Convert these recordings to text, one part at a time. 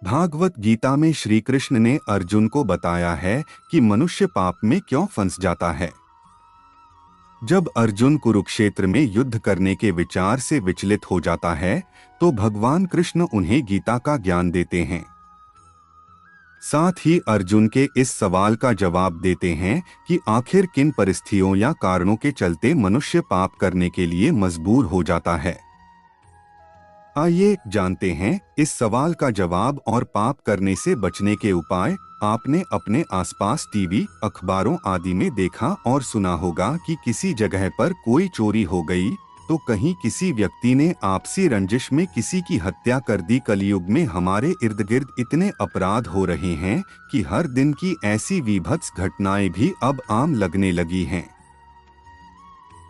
भागवत गीता में श्री कृष्ण ने अर्जुन को बताया है कि मनुष्य पाप में क्यों फंस जाता है। जब अर्जुन कुरुक्षेत्र में युद्ध करने के विचार से विचलित हो जाता है तो भगवान कृष्ण उन्हें गीता का ज्ञान देते हैं। साथ ही अर्जुन के इस सवाल का जवाब देते हैं कि आखिर किन परिस्थितियों या कारणों के चलते मनुष्य पाप करने के लिए मजबूर हो जाता है। आइए जानते हैं इस सवाल का जवाब और पाप करने से बचने के उपाय। आपने अपने आसपास टीवी, अखबारों आदि में देखा और सुना होगा कि किसी जगह पर कोई चोरी हो गई तो कहीं किसी व्यक्ति ने आपसी रंजिश में किसी की हत्या कर दी। कलयुग में हमारे इर्द गिर्द इतने अपराध हो रहे हैं कि हर दिन की ऐसी विभत्स घटनाएं भी अब आम लगने लगी हैं।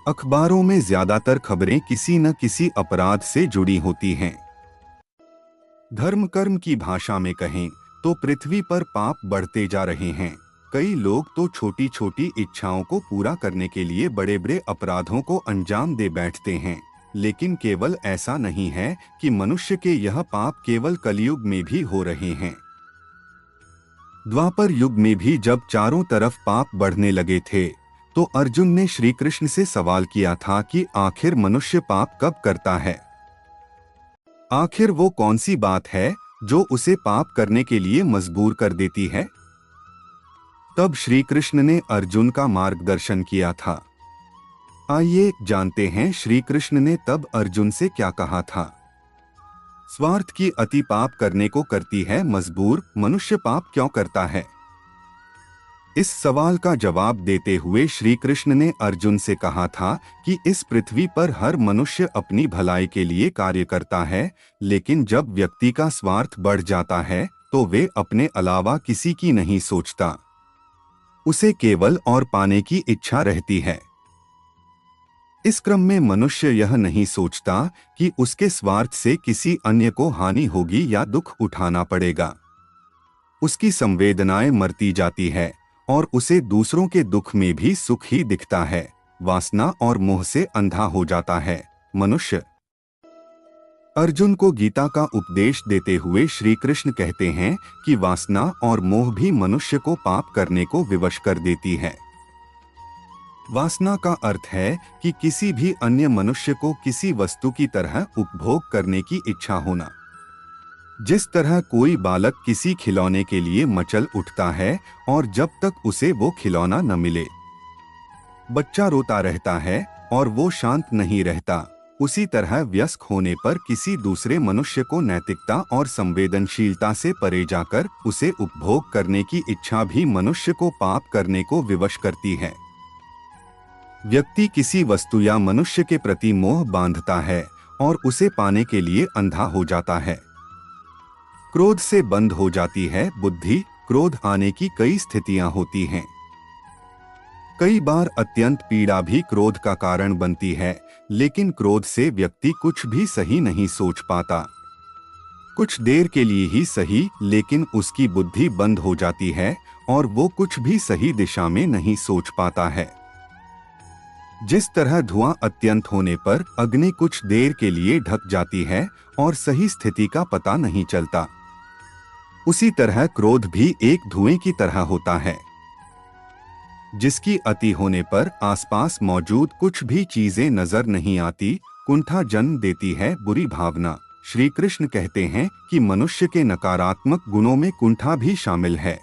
अखबारों में ज्यादातर खबरें किसी न किसी अपराध से जुड़ी होती हैं। धर्म कर्म की भाषा में कहें तो पृथ्वी पर पाप बढ़ते जा रहे हैं। कई लोग तो छोटी छोटी इच्छाओं को पूरा करने के लिए बड़े बड़े अपराधों को अंजाम दे बैठते हैं। लेकिन केवल ऐसा नहीं है कि मनुष्य के यह पाप केवल कलयुग में भी हो रहे हैं। द्वापर युग में भी जब चारों तरफ पाप बढ़ने लगे थे तो अर्जुन ने श्री कृष्ण से सवाल किया था कि आखिर मनुष्य पाप कब करता है। आखिर वो कौन सी बात है जो उसे पाप करने के लिए मजबूर कर देती है। तब श्री कृष्ण ने अर्जुन का मार्गदर्शन किया था। आइए जानते हैं श्री कृष्ण ने तब अर्जुन से क्या कहा था। स्वार्थ की अति पाप करने को करती है मजबूर। मनुष्य पाप क्यों करता है। इस सवाल का जवाब देते हुए श्री कृष्ण ने अर्जुन से कहा था कि इस पृथ्वी पर हर मनुष्य अपनी भलाई के लिए कार्य करता है, लेकिन जब व्यक्ति का स्वार्थ बढ़ जाता है तो वे अपने अलावा किसी की नहीं सोचता। उसे केवल और पाने की इच्छा रहती है। इस क्रम में मनुष्य यह नहीं सोचता कि उसके स्वार्थ से किसी अन्य को हानि होगी या दुख उठाना पड़ेगा। उसकी संवेदनाएं मरती जाती है और उसे दूसरों के दुख में भी सुख ही दिखता है। वासना और मोह से अंधा हो जाता है मनुष्य। अर्जुन को गीता का उपदेश देते हुए श्री कृष्ण कहते हैं कि वासना और मोह भी मनुष्य को पाप करने को विवश कर देती है। वासना का अर्थ है कि किसी भी अन्य मनुष्य को किसी वस्तु की तरह उपभोग करने की इच्छा होना। जिस तरह कोई बालक किसी खिलौने के लिए मचल उठता है और जब तक उसे वो खिलौना न मिले बच्चा रोता रहता है और वो शांत नहीं रहता, उसी तरह वयस्क होने पर किसी दूसरे मनुष्य को नैतिकता और संवेदनशीलता से परे जाकर उसे उपभोग करने की इच्छा भी मनुष्य को पाप करने को विवश करती है। व्यक्ति किसी वस्तु या मनुष्य के प्रति मोह बांधता है और उसे पाने के लिए अंधा हो जाता है। क्रोध से बंद हो जाती है बुद्धि। क्रोध आने की कई स्थितियां होती हैं। कई बार अत्यंत पीड़ा भी क्रोध का कारण बनती है, लेकिन क्रोध से व्यक्ति कुछ भी सही नहीं सोच पाता। कुछ देर के लिए ही सही, लेकिन उसकी बुद्धि बंद हो जाती है और वो कुछ भी सही दिशा में नहीं सोच पाता है। जिस तरह धुआं अत्यंत होने पर अग्नि कुछ देर के लिए ढक जाती है और सही स्थिति का पता नहीं चलता, उसी तरह क्रोध भी एक धुएं की तरह होता है, जिसकी अति होने पर आसपास मौजूद कुछ भी चीजें नजर नहीं आती। कुंठा जन्म देती है बुरी भावना। श्री कृष्ण कहते हैं कि मनुष्य के नकारात्मक गुणों में कुंठा भी शामिल है।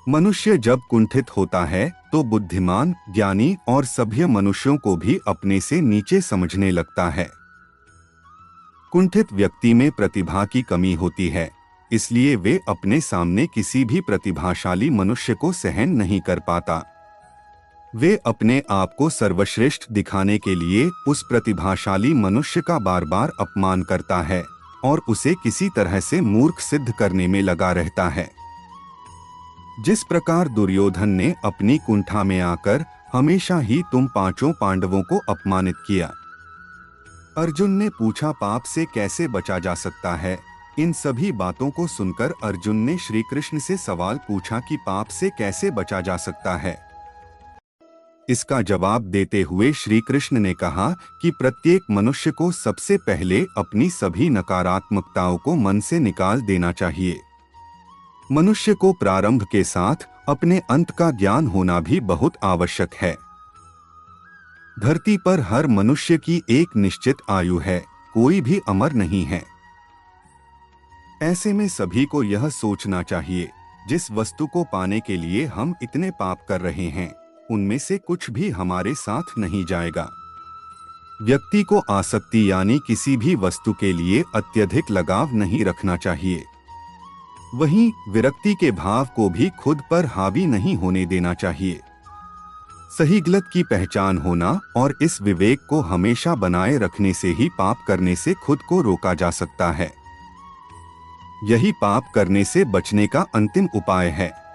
मनुष्य जब कुंठित होता है तो बुद्धिमान, ज्ञानी और सभ्य मनुष्यों को भी अपने से नीचे समझने लगता है। कुंठित व्यक्ति में प्रतिभा की कमी होती है, इसलिए वे अपने सामने किसी भी प्रतिभाशाली मनुष्य को सहन नहीं कर पाता। वे अपने आप को सर्वश्रेष्ठ दिखाने के लिए उस प्रतिभाशाली मनुष्य का बार बार अपमान करता है और उसे किसी तरह से मूर्ख सिद्ध करने में लगा रहता है। जिस प्रकार दुर्योधन ने अपनी कुंठा में आकर हमेशा ही तुम पांचों पांडवों को अपमानित किया। अर्जुन ने पूछा, पाप से कैसे बचा जा सकता है। इन सभी बातों को सुनकर अर्जुन ने श्री कृष्ण से सवाल पूछा कि पाप से कैसे बचा जा सकता है। इसका जवाब देते हुए श्री कृष्ण ने कहा कि प्रत्येक मनुष्य को सबसे पहले अपनी सभी नकारात्मकताओं को मन से निकाल देना चाहिए। मनुष्य को प्रारंभ के साथ अपने अंत का ज्ञान होना भी बहुत आवश्यक है। धरती पर हर मनुष्य की एक निश्चित आयु है, कोई भी अमर नहीं है। ऐसे में सभी को यह सोचना चाहिए, जिस वस्तु को पाने के लिए हम इतने पाप कर रहे हैं, उनमें से कुछ भी हमारे साथ नहीं जाएगा। व्यक्ति को आसक्ति यानी किसी भी वस्तु के लिए अत्यधिक लगाव नहीं रखना चाहिए। वहीं विरक्ति के भाव को भी खुद पर हावी नहीं होने देना चाहिए। सही गलत की पहचान होना और इस विवेक को हमेशा बनाए रखने से ही पाप करने से खुद को रोका जा सकता है। यही पाप करने से बचने का अंतिम उपाय है।